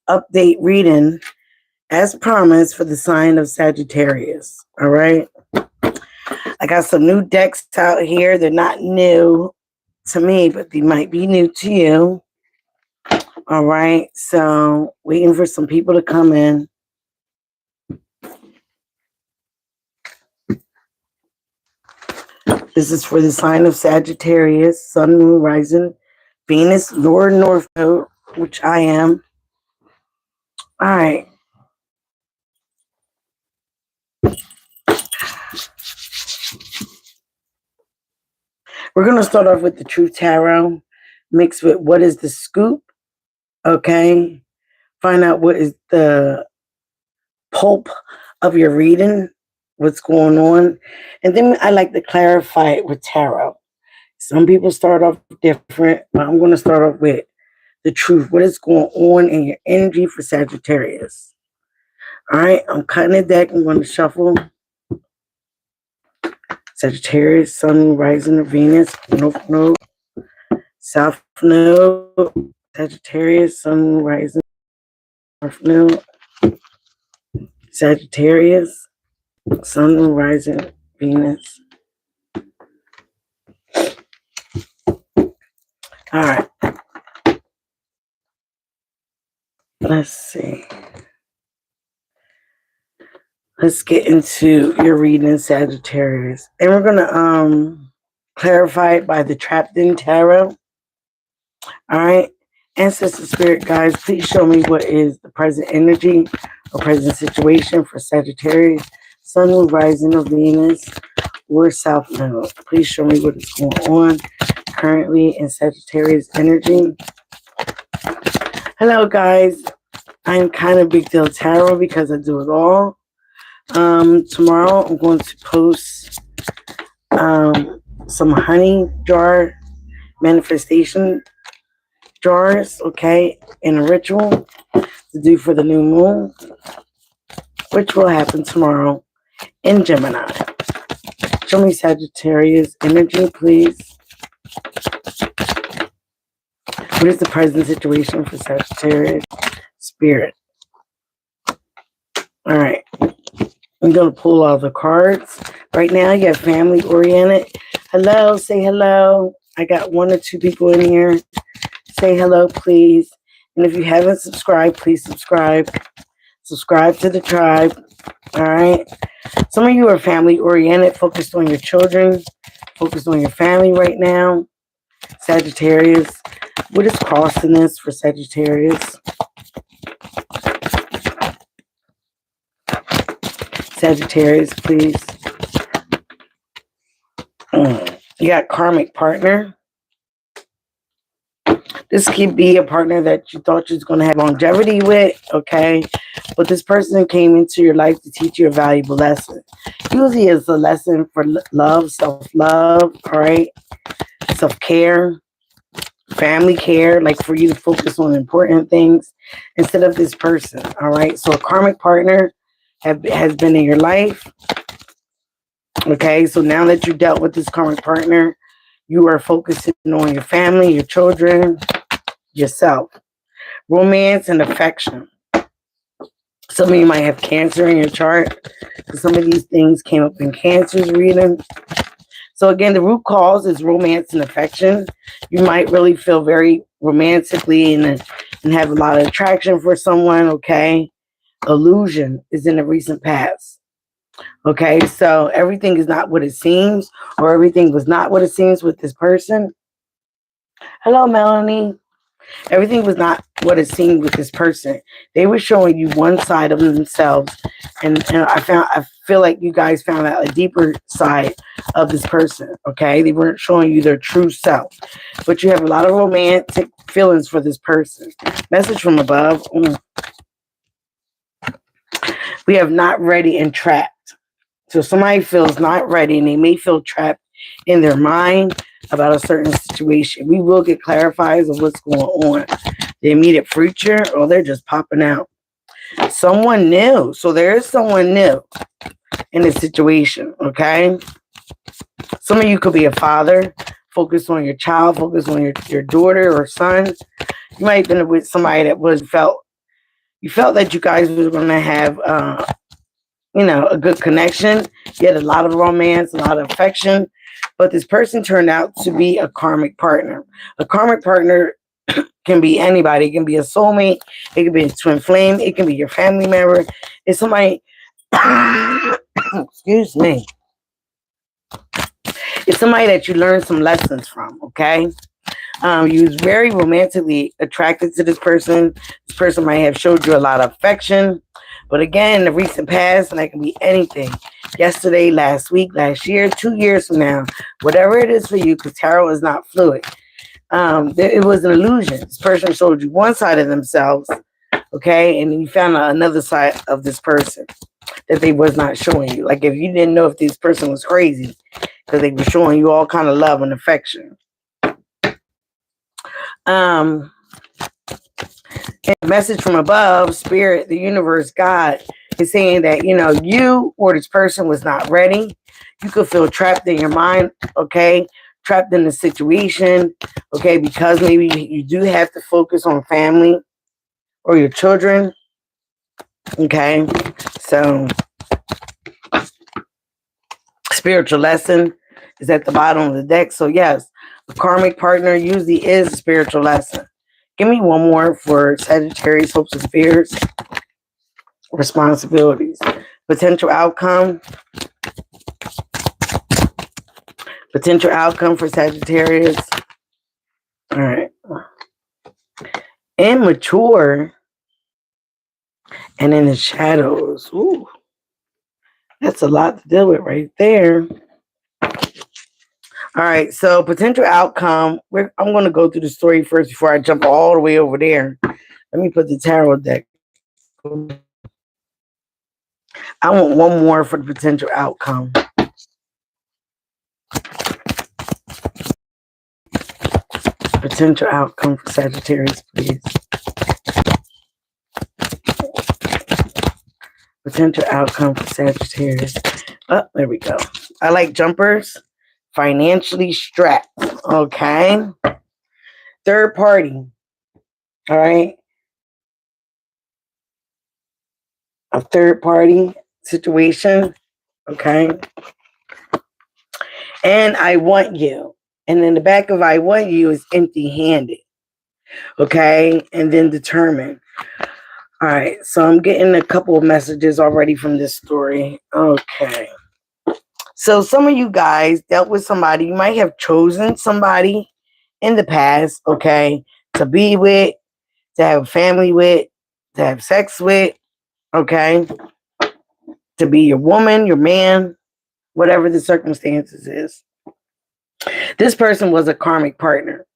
update reading as promised for the sign of Sagittarius. All right. I got some new decks out here. They're not new to me, but they might be new to you. All right. So waiting for some people to come in. This is for the sign of Sagittarius, Sun, Moon, Rising, Venus, North Node, which I am. All right. We're going to start off with the Truth Tarot mixed with what is the scoop. Okay. Find out what is the pulp of your reading, what's going on. And then I like to clarify it with tarot. Some people start off different, but I'm going to start off with the truth. What is going on in your energy for Sagittarius? All right, I'm cutting the deck. I'm going to shuffle. Sagittarius, Sun, Rising, Venus, North Node, South Node, Sagittarius, Sun, Rising, North Node, Sagittarius, Sun, Rising, Venus. All right. Let's see. Let's get into your reading, Sagittarius. And we're going to clarify it by the Trapped in Tarot. All right. Ancestor Spirit guides, please show me what is the present energy or present situation for Sagittarius, Sun, Moon, Rising of Venus, or South Node. Please show me what is going on currently in Sagittarius energy. Hello, guys. I am kind of Big Deal Tarot because I do it all. Tomorrow I'm going to post some honey jar manifestation jars, okay, in a ritual to do for the new moon, which will happen tomorrow in Gemini. Show me Sagittarius energy, please. What is the present situation for Sagittarius spirit? All right. I'm going to pull all the cards. Right now, you have family oriented. Hello, say hello. I got 1 or 2 people in here. Say hello, please. And if you haven't subscribed, please subscribe. Subscribe to the tribe. All right. Some of you are family oriented, focused on your children, focused on your family right now. Sagittarius. What is crossing this for Sagittarius? Sagittarius, please. You got karmic partner. This could be a partner that you thought you was going to have longevity with, okay? But this person came into your life to teach you a valuable lesson. Usually it's a lesson for love, self-love, all right? Self-care, family care, like for you to focus on important things instead of this person, all right? So a karmic partner has been in your life, okay? So now that you dealt with this karmic partner, you are focusing on your family, your children, yourself. Romance and affection. Some of you might have Cancer in your chart. Some of these things came up in Cancer's reading. So again, the root cause is romance and affection. You might really feel very romantically and have a lot of attraction for someone, okay? Illusion is in the recent past. Okay, so everything is not what it seems, or everything was not what it seems with this person. Hello, Melanie. Everything was not what it seemed with this person. They were showing you one side of themselves, and I feel like you guys found out a deeper side of this person. Okay, they weren't showing you their true self, but you have a lot of romantic feelings for this person. Message from above. We have not ready and trapped. So somebody feels not ready, and they may feel trapped in their mind about a certain situation. We will get clarifiers of what's going on. The immediate future, or they're just popping out. Someone new. So there is someone new in this situation, okay? Some of you could be a father. Focus on your child. Focus on your daughter or son. You might have been with somebody that felt You felt that you guys were going to have, a good connection. You had a lot of romance, a lot of affection, but this person turned out to be a karmic partner. A karmic partner can be anybody. It can be a soulmate. It can be a twin flame. It can be your family member. It's somebody, excuse me. It's somebody that you learned some lessons from, okay? You was very romantically attracted to this person. This person might have showed you a lot of affection. But again, in the recent past, and that can be anything. Yesterday, last week, last year, 2 years from now, whatever it is for you, because tarot is not fluid. It was an illusion. This person showed you one side of themselves, okay? And then you found out another side of this person that they was not showing you. Like if you didn't know if this person was crazy, because they were showing you all kind of love and affection. And a message from above, spirit, the universe, God is saying that, you or this person was not ready. You could feel trapped in your mind, okay? Trapped in the situation, okay? Because maybe you do have to focus on family or your children, okay? So, spiritual lesson is at the bottom of the deck. So, yes, a karmic partner usually is a spiritual lesson. Give me one more for Sagittarius, hopes and fears, responsibilities, potential outcome. Potential outcome for Sagittarius. All right. Immature and in the shadows. Ooh, that's a lot to deal with right there. All right, so potential outcome. I'm going to go through the story first before I jump all the way over there. Let me put the tarot deck. I want one more for the potential outcome. Potential outcome for Sagittarius, please. Potential outcome for Sagittarius. Oh, there we go. I like jumpers. Financially strapped. Okay. Third party. All right. A third party situation. Okay. And I want you. And in the back of I want you is empty handed. Okay. And then determined. All right. So I'm getting a couple of messages already from this story. Okay. So some of you guys dealt with somebody. You might have chosen somebody in the past, okay, to be with, to have a family with, to have sex with, okay, to be your woman, your man, whatever the circumstances is. This person was a karmic partner,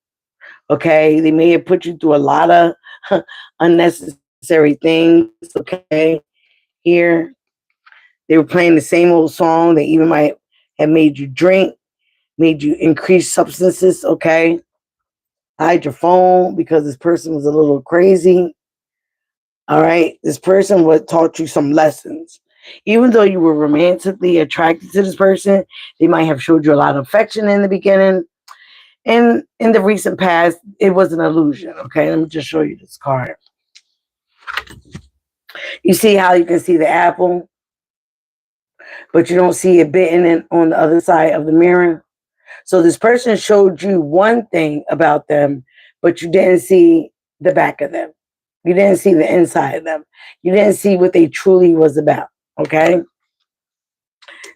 okay? They may have put you through a lot of unnecessary things, okay? Here, they were playing the same old song. They even might have made you drink, made you increase substances, okay? Hide your phone because this person was a little crazy. All right. This person would taught you some lessons. Even though you were romantically attracted to this person, they might have showed you a lot of affection in the beginning. And in the recent past, it was an illusion. Okay. Let me just show you this card. You see how you can see the apple, but you don't see it bitten in on the other side of the mirror. So this person showed you one thing about them, but you didn't see the back of them. You didn't see the inside of them. You didn't see what they truly was about. Okay.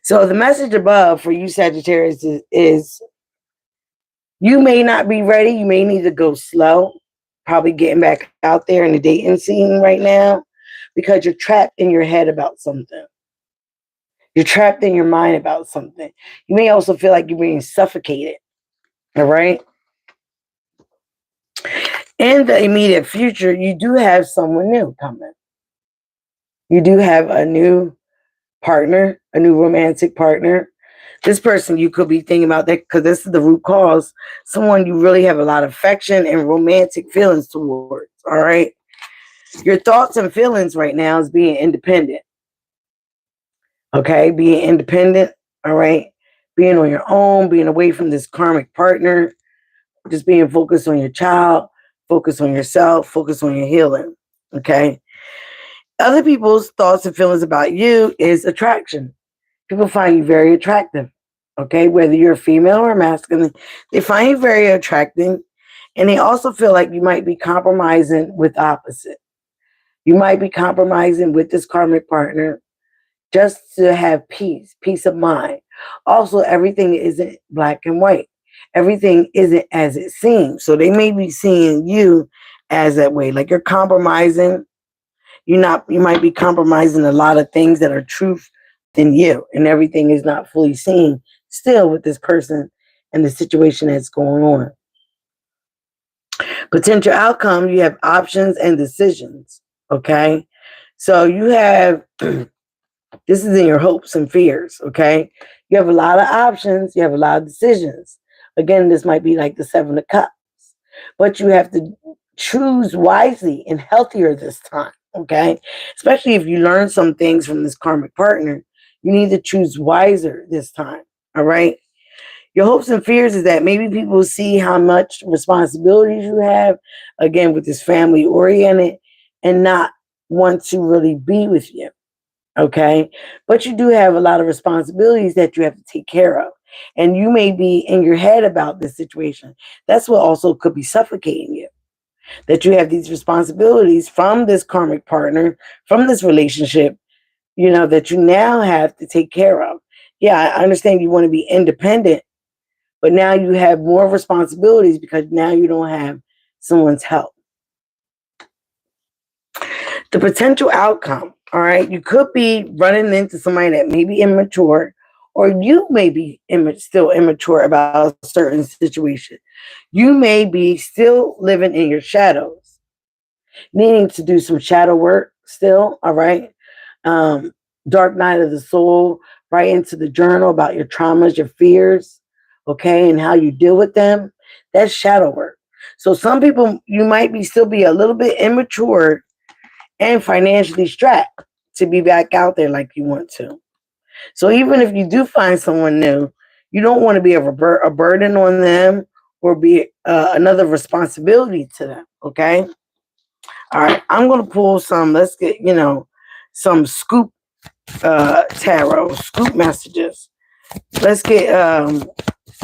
So the message above for you Sagittarius is you may not be ready. You may need to go slow. Probably getting back out there in the dating scene right now because you're trapped in your head about something. You're trapped in your mind about something. You may also feel like you're being suffocated. All right. In the immediate future, you do have someone new coming. You do have a new partner, a new romantic partner. This person you could be thinking about that because this is the root cause. Someone you really have a lot of affection and romantic feelings towards. All right. Your thoughts and feelings right now is being independent. Okay. Being independent. All right. Being on your own, being away from this karmic partner, just being focused on your child, focus on yourself, focus on your healing. Okay. Other people's thoughts and feelings about you is attraction. People find you very attractive. Okay, whether you're a female or masculine, they find you very attractive, and they also feel like you might be compromising with opposite. You might be compromising with this karmic partner just to have peace of mind. Also, everything isn't black and white. Everything isn't as it seems. So they may be seeing you as that way. Like you're compromising. You might be compromising a lot of things that are truth in you, and everything is not fully seen still with this person and the situation that's going on. Potential outcome, you have options and decisions. Okay. So you have this is in your hopes and fears, okay? You have a lot of options, you have a lot of decisions. Again, this might be like the Seven of Cups, but you have to choose wisely and healthier this time, okay? Especially if you learn some things from this karmic partner, you need to choose wiser this time, all right? Your hopes and fears is that maybe people see how much responsibilities you have, again, with this family oriented, and not want to really be with you. Okay. But you do have a lot of responsibilities that you have to take care of. And you may be in your head about this situation. That's what also could be suffocating you. That you have these responsibilities from this karmic partner, from this relationship, that you now have to take care of. Yeah, I understand you want to be independent, but now you have more responsibilities because now you don't have someone's help. The potential outcome, all right, you could be running into somebody that may be immature, or you may be still immature about a certain situation. You may be still living in your shadows, needing to do some shadow work still, all right? Um, Dark night of the soul, right into the journal about your traumas, your fears, okay, and how you deal with them. That's shadow work. So some people, you might be still be a little bit immature and financially strapped to be back out there like you want to. So even if you do find someone new, you don't want to be a burden on them or be another responsibility to them. Okay. All right. I'm going to pull some. Let's get some scoop tarot, scoop messages. Let's get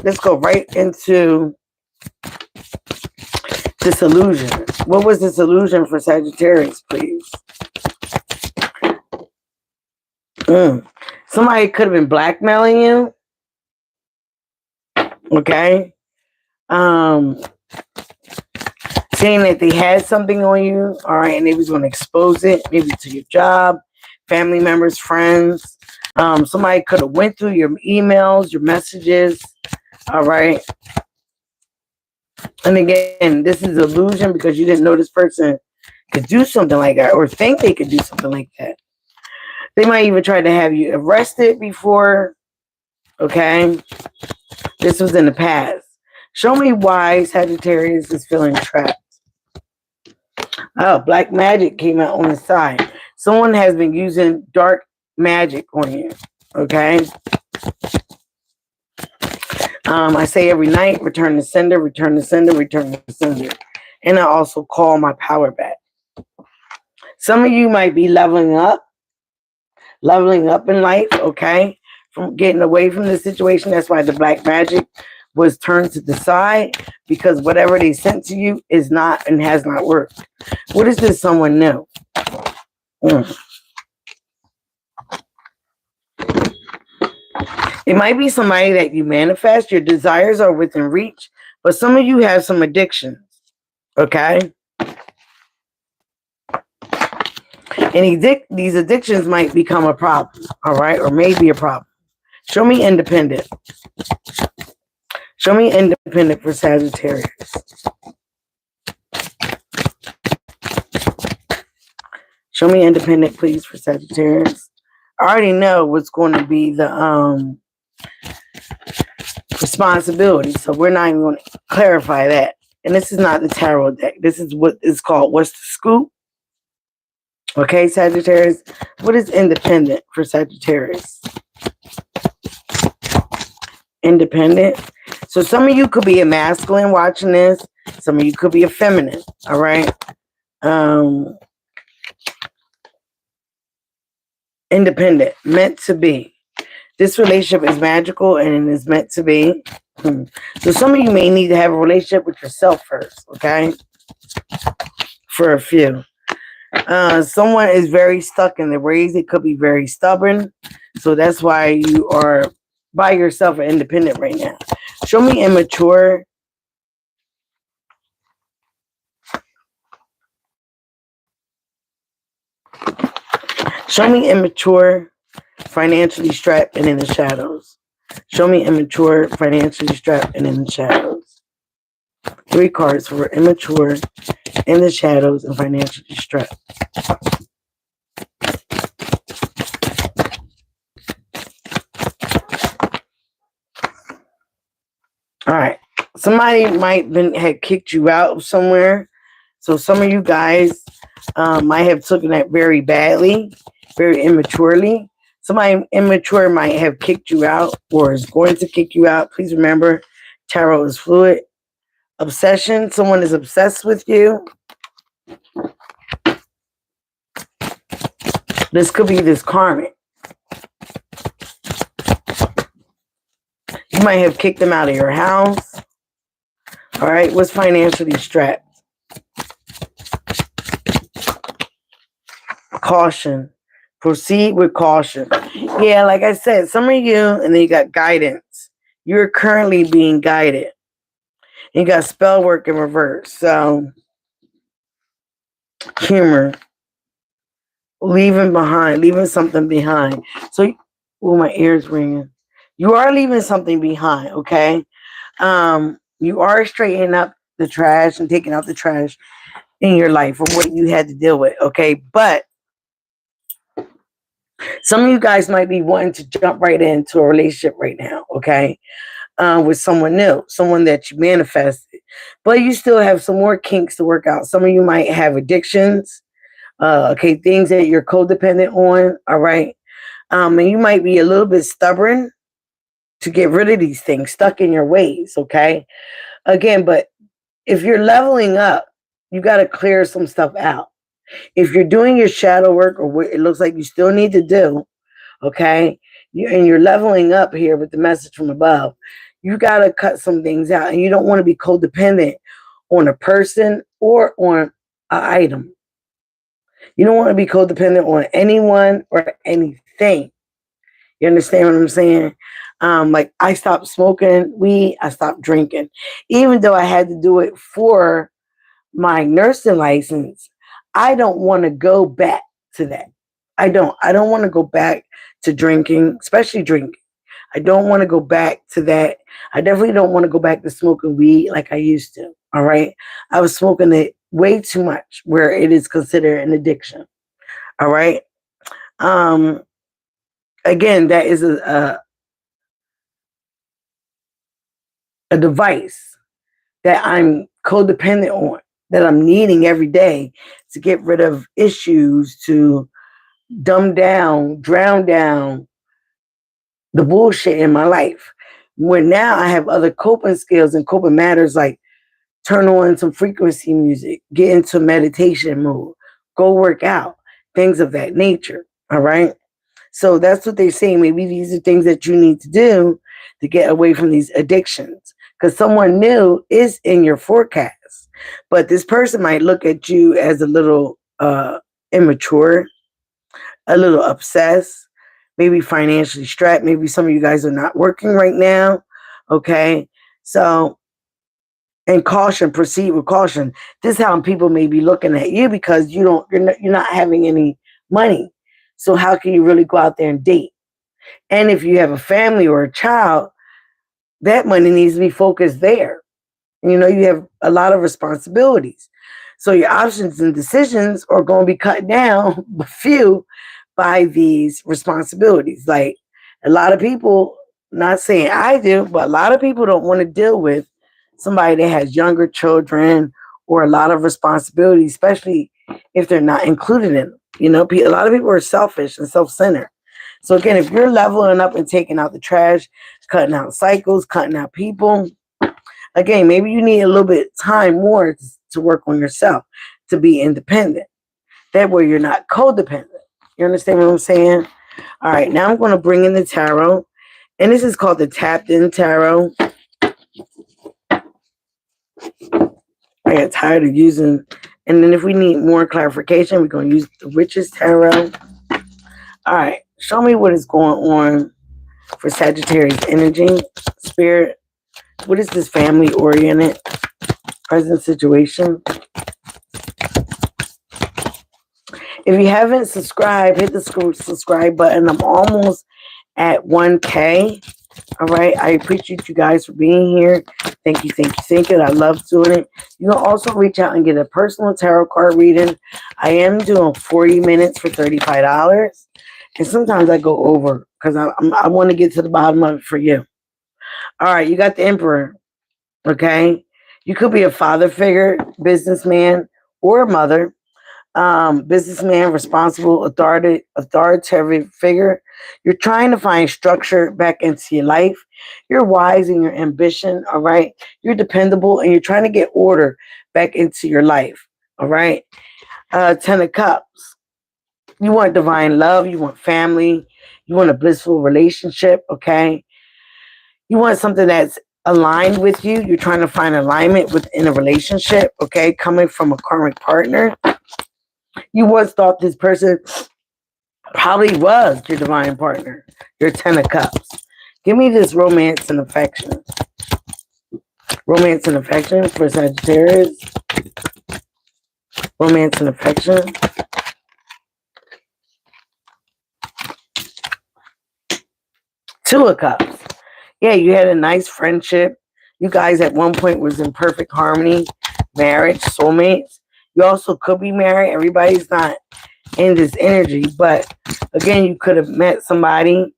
let's go right into disillusion. What was disillusion for Sagittarius, please? Somebody could have been blackmailing you. Okay. Saying that they had something on you, all right, and they was going to expose it, maybe to your job, family members, friends. Somebody could have went through your emails, your messages, all right. And again, this is illusion because you didn't know this person could do something like that or think they could do something like that. They might even try to have you arrested before, okay? This was in the past. Show me why Sagittarius is feeling trapped. Oh, black magic came out on the side. Someone has been using dark magic on you, okay? I say every night, return to sender, return to sender, return to sender. And I also call my power back. Some of you might be leveling up in life, okay? From getting away from the situation. That's why the black magic was turned to the side, because whatever they sent to you is not and has not worked. What is this someone new? It might be somebody that you manifest. Your desires are within reach, but some of you have some addictions, okay? And these addictions might become a problem, all right? Or maybe a problem. Show me independent. Show me independent for Sagittarius. Show me independent, please, for Sagittarius. I already know what's going to be the responsibility, so we're not even going to clarify that. And this is not the tarot deck. This is what is called What's the Scoop? Okay, Sagittarius. What is independent for Sagittarius? Independent. So some of you could be a masculine watching this. Some of you could be a feminine. All right. Independent, meant to be. This relationship is magical and it is meant to be. So some of you may need to have a relationship with yourself first, okay? For a few. Someone is very stuck in their ways. It could be very stubborn. So that's why you are by yourself and independent right now. Show me immature. Show me immature, financially strapped and in the shadows. Show me immature, financially strapped and in the shadows. 3 cards for immature, in the shadows, and financially strapped. All right. Somebody might have kicked you out of somewhere. So some of you guys might have taken that very badly, very immaturely. Somebody immature might have kicked you out or is going to kick you out. Please remember, tarot is fluid. Obsession. Someone is obsessed with you. This could be this karmic. You might have kicked them out of your house. All right. What's financially strapped? Caution. Proceed with caution. Yeah, like I said, some of you, and then you got guidance. You're currently being guided. You got spell work in reverse. So, humor. Leaving something behind. So, my ears ringing. You are leaving something behind, okay? You are straightening up the trash and taking out the trash in your life or what you had to deal with, okay? But some of you guys might be wanting to jump right into a relationship right now, okay? With someone new, someone that you manifested. But you still have some more kinks to work out. Some of you might have addictions, okay, things that you're codependent on, all right? And you might be a little bit stubborn to get rid of these things, stuck in your ways, okay? Again, but if you're leveling up, you got to clear some stuff out. If you're doing your shadow work or what it looks like you still need to do, okay, and you're leveling up here with the message from above, you got to cut some things out. And you don't want to be codependent on a person or on an item. You don't want to be codependent on anyone or anything. You understand what I'm saying? Like I stopped smoking weed, I stopped drinking. Even though I had to do it for my nursing license, I don't want to go back to that. I don't want to go back to drinking, especially drinking. I don't want to go back to that. I definitely don't want to go back to smoking weed like I used to. All right. I was smoking it way too much where it is considered an addiction. All right. Again, that is a device that I'm codependent on, that I'm needing every day to get rid of issues, to dumb down, drown down the bullshit in my life. Where now I have other coping skills and coping matters like turn on some frequency music, get into meditation mode, go work out, things of that nature. All right. So that's what they're saying. Maybe these are things that you need to do to get away from these addictions. Because someone new is in your forecast. But this person might look at you as a little immature, a little obsessed, maybe financially strapped. Maybe some of you guys are not working right now. Okay. So, and caution, proceed with caution. This is how people may be looking at you because you're not having any money. So how can you really go out there and date? And if you have a family or a child, that money needs to be focused there. You know, you have a lot of responsibilities. So your options and decisions are going to be cut down a few by these responsibilities. Like a lot of people, not saying I do, but a lot of people don't want to deal with somebody that has younger children or a lot of responsibilities, especially if they're not included in them. You know, a lot of people are selfish and self-centered. So again, if you're leveling up and taking out the trash, cutting out cycles, cutting out people, again, maybe you need a little bit time more to work on yourself, to be independent. That way you're not codependent. You understand what I'm saying? All right, now I'm going to bring in the tarot. And this is called the Tapped In Tarot. I got tired of using. And then if we need more clarification, we're going to use the Witch's Tarot. All right, show me what is going on for Sagittarius energy, spirit. What is this family-oriented present situation? If you haven't subscribed, hit the subscribe button. I'm almost at 1K. All right. I appreciate you guys for being here. Thank you, thank you, thank you. I love doing it. You can also reach out and get a personal tarot card reading. I am doing 40 minutes for $35. And sometimes I go over because I want to get to the bottom of it for you. All right. You got the Emperor. Okay. You could be a father figure, businessman, or a mother. Businessman, responsible, authoritative figure. You're trying to find structure back into your life. You're wise in your ambition, all right? You're dependable, and you're trying to get order back into your life, all right? 10 of Cups. You want divine love. You want family. You want a blissful relationship, okay? You want something that's aligned with you. You're trying to find alignment within a relationship, okay? Coming from a karmic partner. You once thought this person probably was your divine partner, your 10 of Cups. Give me this romance and affection. Romance and affection for Sagittarius. Romance and affection. Two of Cups. Yeah, you had a nice friendship. You guys at one point was in perfect harmony. Marriage, soulmates. You also could be married. Everybody's not in this energy. But again, you could have met somebody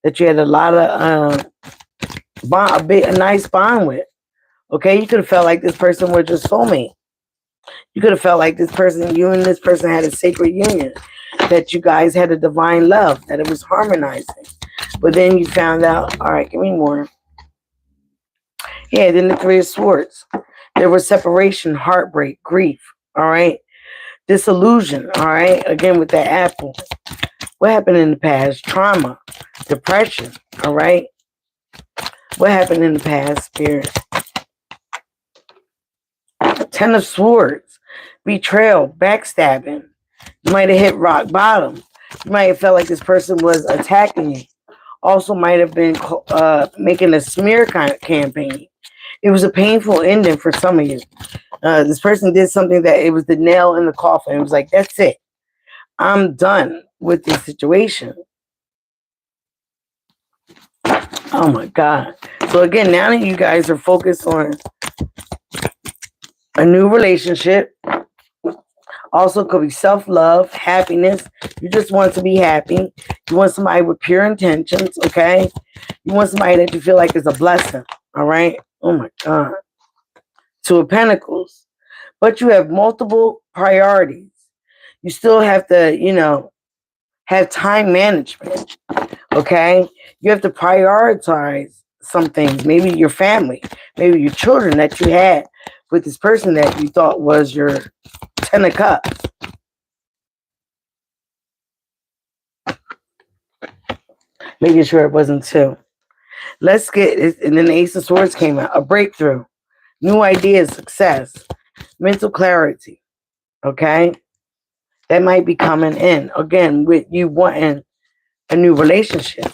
that you had a lot of a nice bond with. Okay, you could have felt like this person was your soulmate. You could have felt like this person, you and this person had a sacred union, that you guys had a divine love, that it was harmonizing. But then you found out, all right, give me more. Yeah, then the Three of Swords. There was separation, heartbreak, grief, all right? Disillusion, all right? Again, with that apple. What happened in the past? Trauma, depression, all right? What happened in the past, Spirit? 10 of Swords, betrayal, backstabbing. You might have hit rock bottom. You might have felt like this person was attacking you. Also might have been making a smear kind of campaign. It was a painful ending for some of you. This person did something that it was the nail in the coffin. It was like, that's it. I'm done with this situation. Oh my God. So again, now that you guys are focused on a new relationship, also could be self-love, happiness. You just want to be happy. You want somebody with pure intentions, okay? You want somebody that you feel like is a blessing, all right? Oh my God. Two of Pentacles. But you have multiple priorities. You still have to, have time management, okay? You have to prioritize some things. Maybe your family, maybe your children that you had with this person that you thought was your 10 of Cups. Making sure it wasn't two. Let's get it. And then the Ace of Swords came out. A breakthrough. New ideas, success. Mental clarity. Okay? That might be coming in. Again, with you wanting a new relationship.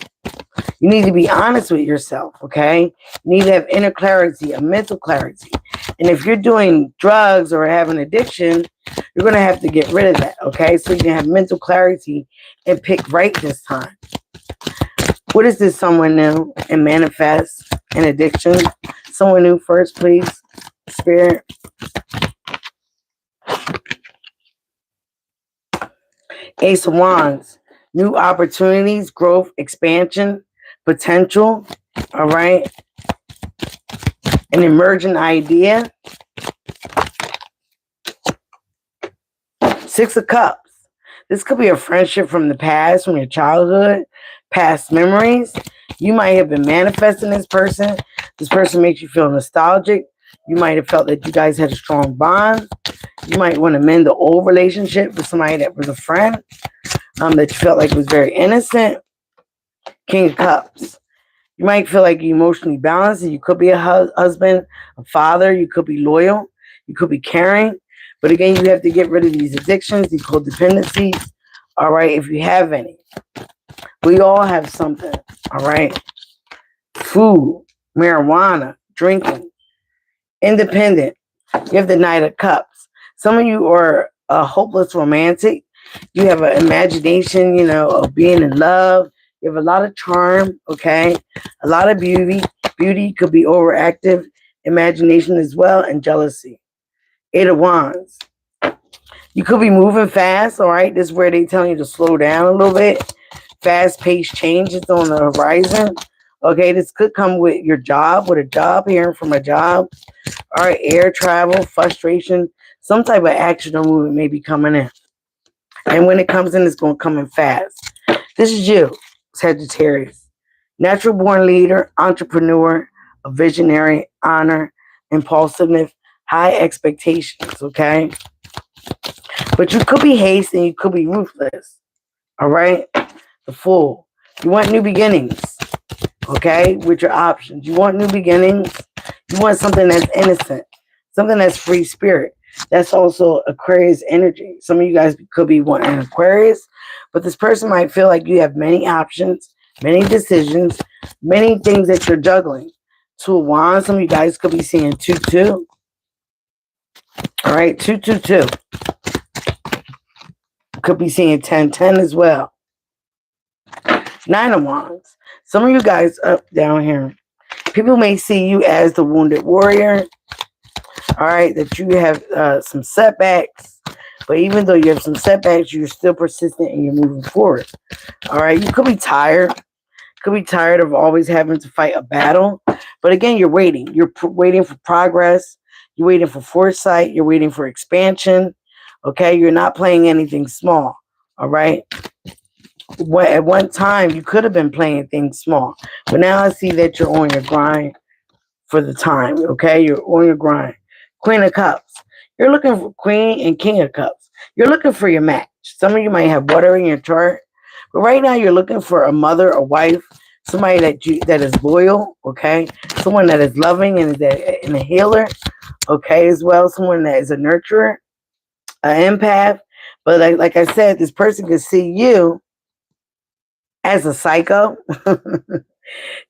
You need to be honest with yourself, okay? You need to have inner clarity, a mental clarity. And if you're doing drugs or having addiction, you're going to have to get rid of that, okay? So you can have mental clarity and pick right this time. What is this someone new and manifest an addiction? Someone new first, please. Spirit. Ace of Wands. New opportunities, growth, expansion, potential. All right. An emergent idea. Six of Cups. This could be a friendship from the past, from your childhood, past memories. You might have been manifesting this person. This person makes you feel nostalgic. You might have felt that you guys had a strong bond. You might want to mend the old relationship with somebody that was a friend. that you felt like was very innocent. King of Cups. You might feel like you're emotionally balanced. You could be a husband, a father. You could be loyal. You could be caring. But again, you have to get rid of these addictions, these codependencies. All right, if you have any. We all have something. All right. Food, marijuana, drinking, independent. You have the Knight of Cups. Some of you are a hopeless romantic. You have an imagination, of being in love. You have a lot of charm, okay? A lot of beauty. Beauty could be overactive, imagination as well, and jealousy. Eight of Wands. You could be moving fast, all right? This is where they tell you to slow down a little bit. Fast-paced changes on the horizon. Okay, this could come with your job, with a job, hearing from a job. All right, air travel, frustration, some type of action or movement may be coming in. And when it comes in, it's going to come in fast. This is you, Sagittarius. Natural born leader, entrepreneur, a visionary, honor, impulsiveness, high expectations, okay? But you could be hasty and you could be ruthless, all right? The Fool. You want new beginnings, okay, with your options. You want new beginnings. You want something that's innocent, something that's free spirit. That's also Aquarius energy. Some of you guys could be wanting Aquarius, but this person might feel like you have many options, many decisions, many things that you're juggling. Two of Wands. Some of you guys could be seeing 2-2. All right, 2-2-2. Could be seeing 10-10 as well. Nine of Wands. Some of you guys up down here, people may see you as the wounded warrior. All right, that you have some setbacks, but even though you have some setbacks, you're still persistent and you're moving forward. All right, you could be tired. Could be tired of always having to fight a battle, but again, you're waiting. You're waiting for progress. You're waiting for foresight. You're waiting for expansion. Okay, you're not playing anything small. All right. At one time, you could have been playing things small, but now I see that you're on your grind for the time. Okay, you're on your grind. Queen of Cups. You're looking for Queen and King of Cups. You're looking for your match. Some of you might have water in your chart, but right now you're looking for a mother, a wife, somebody that is loyal. Okay, someone that is loving and a healer. Okay, as well, someone that is a nurturer, an empath. But like I said, this person can see you as a psycho.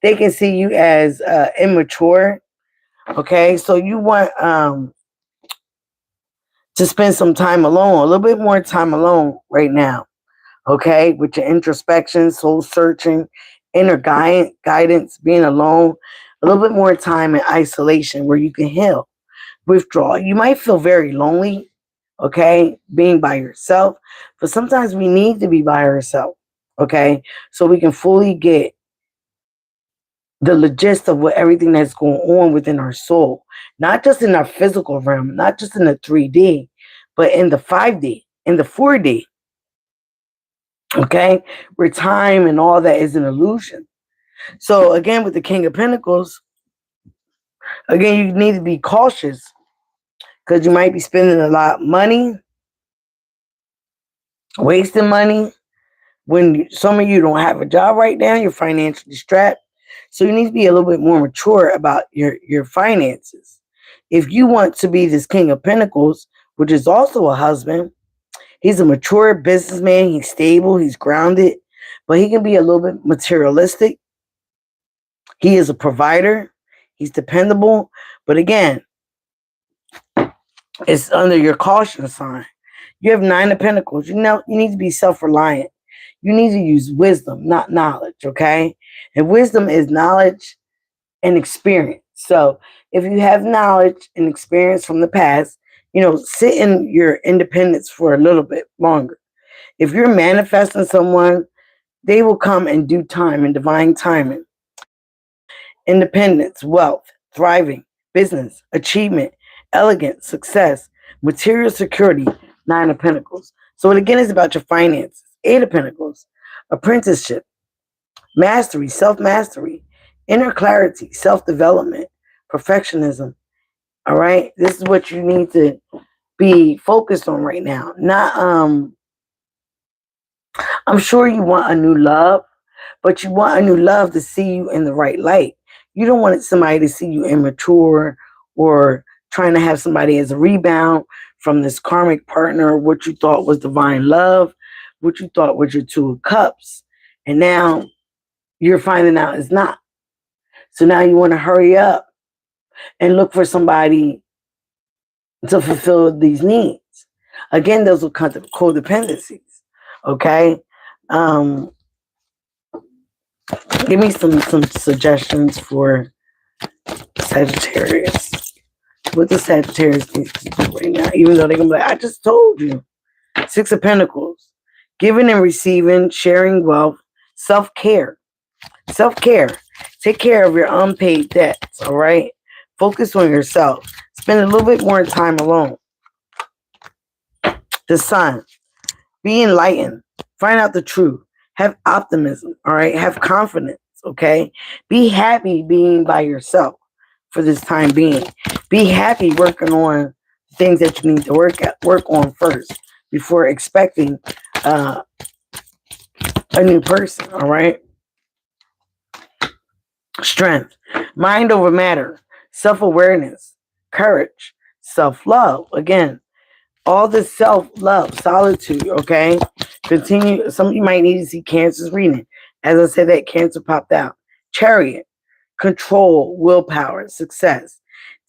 They can see you as immature. Okay, so you want to spend some time alone, a little bit more time alone right now. Okay, with your introspection, soul searching, inner guidance, being alone, a little bit more time in isolation where you can heal, withdraw. You might feel very lonely, okay, being by yourself, but sometimes we need to be by ourselves, okay, so we can fully get the gist of what everything that's going on within our soul, not just in our physical realm, not just in the 3D, but in the 5D, in the 4D, okay, where time and all that is an illusion. So again, with the King of Pentacles, again, you need to be cautious because you might be spending a lot of money, wasting money. When some of you don't have a job right now, you're financially strapped. So you need to be a little bit more mature about your finances. If you want to be this King of Pentacles, which is also a husband, he's a mature businessman. He's stable. He's grounded. But he can be a little bit materialistic. He is a provider. He's dependable. But again, it's under your caution sign. You have 9 of Pentacles. You need to be self-reliant. You need to use wisdom, not knowledge, okay? And wisdom is knowledge and experience. So if you have knowledge and experience from the past, sit in your independence for a little bit longer. If you're manifesting someone, they will come in due time, in divine timing. Independence, wealth, thriving, business, achievement, elegance, success, material security, 9 of Pentacles. So it again is about your finances. 8 of Pentacles, apprenticeship, mastery, self-mastery, inner clarity, self-development, perfectionism. All right? This is what you need to be focused on right now. Not I'm sure you want a new love, but you want a new love to see you in the right light. You don't want somebody to see you immature or trying to have somebody as a rebound from this karmic partner, what you thought was divine love, what you thought was your two of cups. And now you're finding out it's not. So now you want to hurry up and look for somebody to fulfill these needs. Again, those are codependencies. Okay. Um, Give me some suggestions for Sagittarius. What the Sagittarius needs to do right now, even though they're gonna be like, I just told you. Six of Pentacles. Giving and receiving, sharing wealth, self-care. Self-care. Take care of your unpaid debts, all right? Focus on yourself. Spend a little bit more time alone. The Sun. Be enlightened. Find out the truth. Have optimism, all right? Have confidence, okay? Be happy being by yourself for this time being. Be happy working on things that you need to work on first before expecting a new person, all right? Strength. Mind over matter. Self-awareness. Courage. Self-love. Again, all this self-love, solitude, okay? Continue. Some of you might need to see Cancer's reading. As I said, that Cancer popped out. Chariot, control, willpower, success.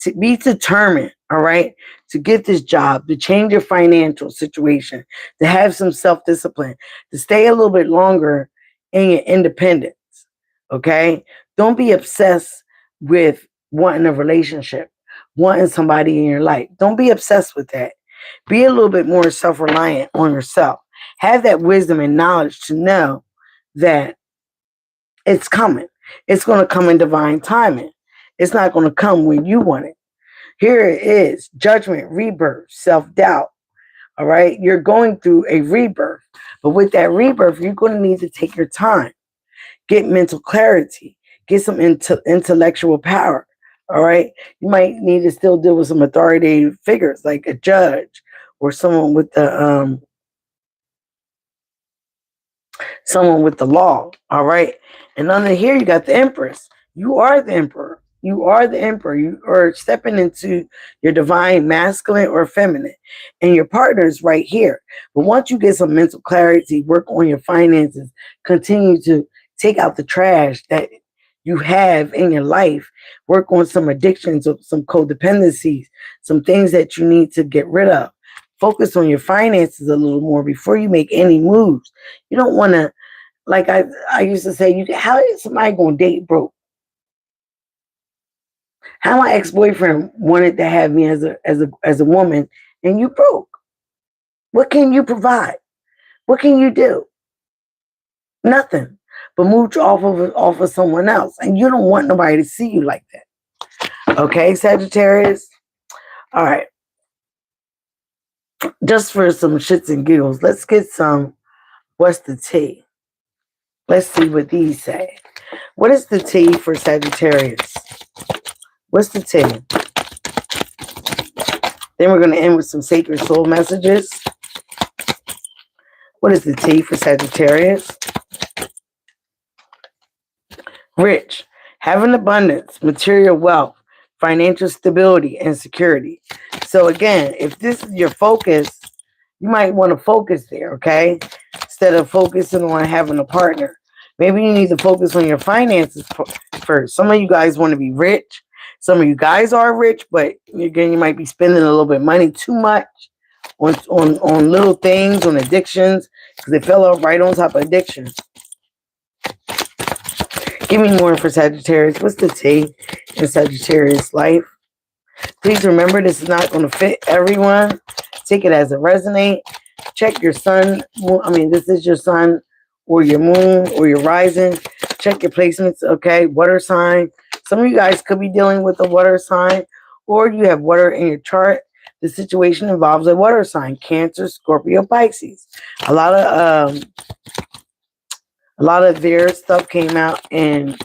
To be determined, all right, to get this job, to change your financial situation, to have some self-discipline, to stay a little bit longer in your independence, okay? Don't be obsessed with wanting a relationship, wanting somebody in your life. Don't be obsessed with that. Be a little bit more self-reliant on yourself. Have that wisdom and knowledge to know that it's coming. It's going to come in divine timing. It's not going to come when you want it. Here it is. Judgment, rebirth, self-doubt. All right. You're going through a rebirth. But with that rebirth, you're going to need to take your time. Get mental clarity. Get some intellectual power. All right. You might need to still deal with some authoritative figures like a judge or someone with the law. All right. And under here you got the Empress. You are the Emperor. You are the Emperor. You are stepping into your divine masculine or feminine. And your partner is right here. But once you get some mental clarity, work on your finances, continue to take out the trash that you have in your life, work on some addictions or some codependencies, some things that you need to get rid of. Focus on your finances a little more before you make any moves. You don't want to, like I used to say, how is somebody going to date broke? How my ex-boyfriend wanted to have me as a woman, and you broke. What can you provide? What can you do? Nothing but mooch off of someone else, and you don't want nobody to see you like that. Okay, Sagittarius. All right. Just for some shits and giggles, let's get some. What's the tea? Let's see what these say. What is the tea for Sagittarius? What's the tea? Then we're going to end with some sacred soul messages. What is the tea for Sagittarius? Rich. Have an abundance, material wealth, financial stability, and security. So again, if this is your focus, you might want to focus there, okay? Instead of focusing on having a partner. Maybe you need to focus on your finances first. Some of you guys want to be rich. Some of you guys are rich, but again, you might be spending a little bit of money too much on little things, on addictions, because they fell out right on top of addictions. Give me more for Sagittarius. What's the tea in Sagittarius life? Please remember, this is not going to fit everyone. Take it as it resonates. Check your sun. This is your sun or your moon or your rising. Check your placements, okay? Water sign. Some of you guys could be dealing with a water sign, or you have water in your chart. The situation involves a water sign: Cancer, Scorpio, Pisces. A lot of their stuff came out in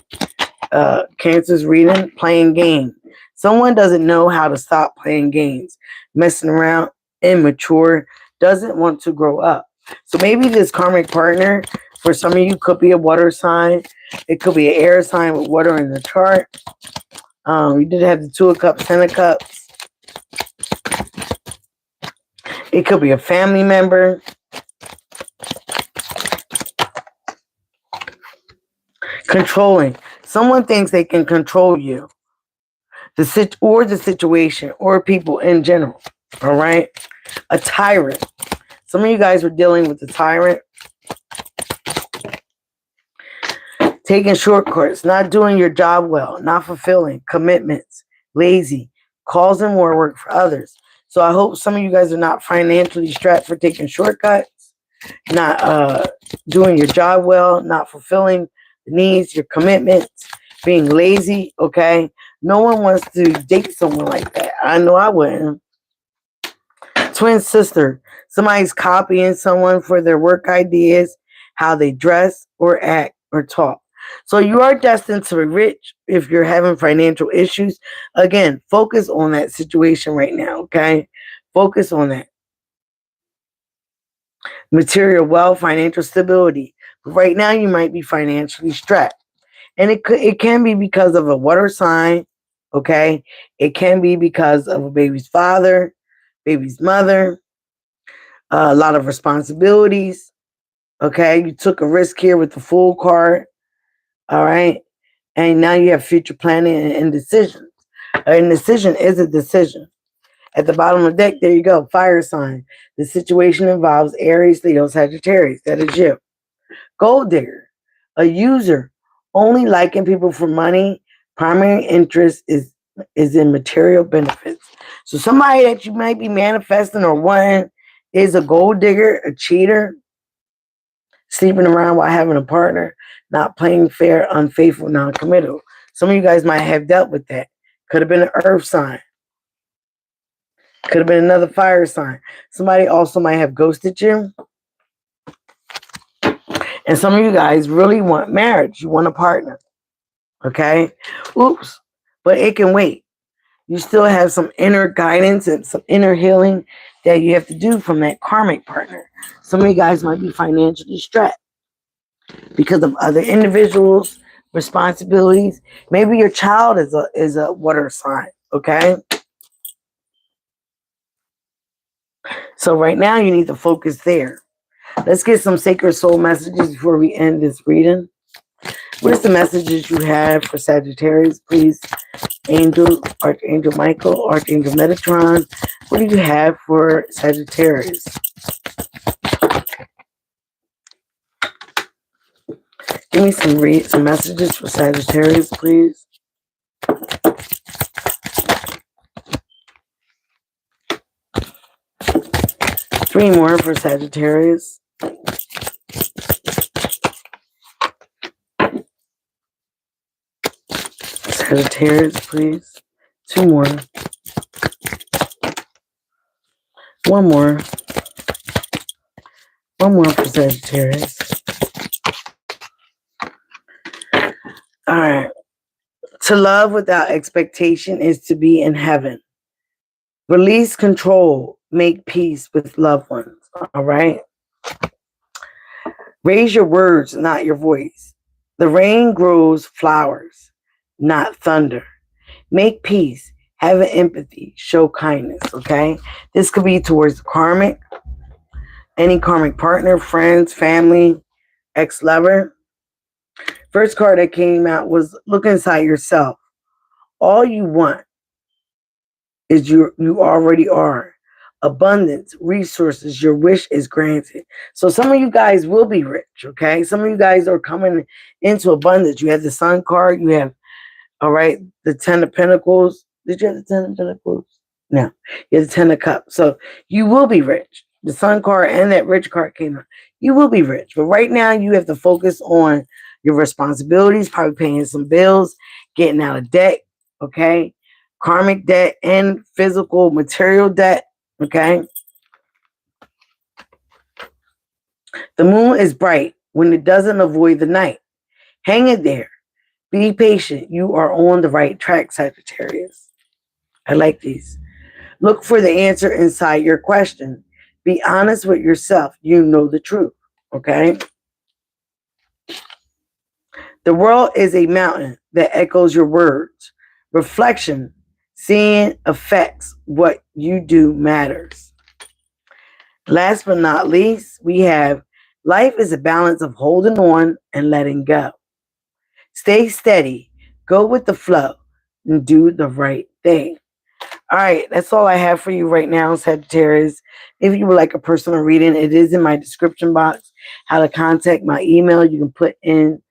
Cancer's reading, playing games. Someone doesn't know how to stop playing games, messing around, immature, doesn't want to grow up. So maybe this karmic partner, for some of you, could be a water sign. It could be an air sign with water in the chart. You did have the 2 of Cups, 10 of Cups. It could be a family member. Controlling. Someone thinks they can control you. The situation, or people in general. All right? A tyrant. Some of you guys were dealing with a tyrant. Taking shortcuts, not doing your job well, not fulfilling commitments, lazy, causing more work for others. So I hope some of you guys are not financially strapped for taking shortcuts, not doing your job well, not fulfilling the needs, your commitments, being lazy, okay? No one wants to date someone like that. I know I wouldn't. Twin sister. Somebody's copying someone for their work ideas, how they dress or act or talk. So you are destined to be rich if you're having financial issues. Again, focus on that situation right now, okay? Focus on that. Material wealth, financial stability. But right now you might be financially strapped. And it can be because of a water sign, okay? It can be because of a baby's father, baby's mother, a lot of responsibilities, okay? You took a risk here with the Fool card, all right? And now you have future planning and decisions. A decision is a decision. At the bottom of the deck, there you go, fire sign. The situation involves Aries, Leo, Sagittarius. That is you. Gold digger, a user, only liking people for money. Primary interest is in material benefits. So somebody that you might be manifesting or wanting is a gold digger, a cheater, sleeping around while having a partner, not playing fair, unfaithful, non-committal. Some of you guys might have dealt with that. Could have been an earth sign. Could have been another fire sign. Somebody also might have ghosted you. And some of you guys really want marriage. You want a partner. Okay? Oops. But it can wait. You still have some inner guidance and some inner healing that you have to do from that karmic partner. Some of you guys might be financially strapped because of other individuals, responsibilities. Maybe your child is a water sign. Okay? So right now you need to focus there. Let's get some sacred soul messages before we end this reading. What is the messages you have for Sagittarius, please? Angel, Archangel Michael, Archangel Metatron. What do you have for Sagittarius? Give me some messages for Sagittarius, please. Three more for Sagittarius. Sagittarius, please. Two more. One more. One more for Sagittarius. All right. To love without expectation is to be in heaven. Release control. Make peace with loved ones. All right. Raise your words, not your voice. The rain grows flowers, not thunder. Make peace. Have an empathy. Show kindness. Okay. This could be towards karmic, any karmic partner, friends, family, ex-lover. First card that came out was look inside yourself. All you want is you already are. Abundance, resources, your wish is granted. So some of you guys will be rich, okay? Some of you guys are coming into abundance. You have the Sun card. You have, all right, the Ten of Pentacles. Did you have the Ten of Pentacles? No. You have the Ten of Cups. So you will be rich. The Sun card and that rich card came out. You will be rich. But right now you have to focus on your responsibilities, probably paying some bills, getting out of debt, okay? Karmic debt and physical material debt, okay? The moon is bright when it doesn't avoid the night. Hang it there. Be patient. You are on the right track, Sagittarius. I like these. Look for the answer inside your question. Be honest with yourself. You know the truth. Okay? The world is a mountain that echoes your words. Reflection, seeing affects what you do matters. Last but not least, we have life is a balance of holding on and letting go. Stay steady, go with the flow, and do the right thing. All right, that's all I have for you right now, Sagittarius. If you would like a personal reading, it is in my description box. How to contact my email, you can put in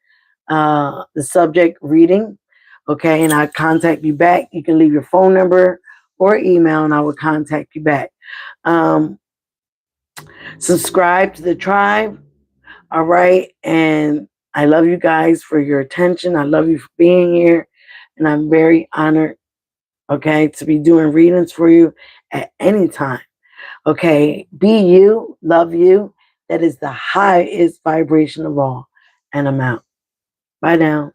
the subject reading, okay, and I contact you back. You can leave your phone number or email, and I will contact you back. Um, Subscribe to the tribe, all right, and I love you guys for your attention. I love you for being here, and I'm very honored, okay, to be doing readings for you at any time. Okay, be you, love you. That is the highest vibration of all. And I'm out. Bye now.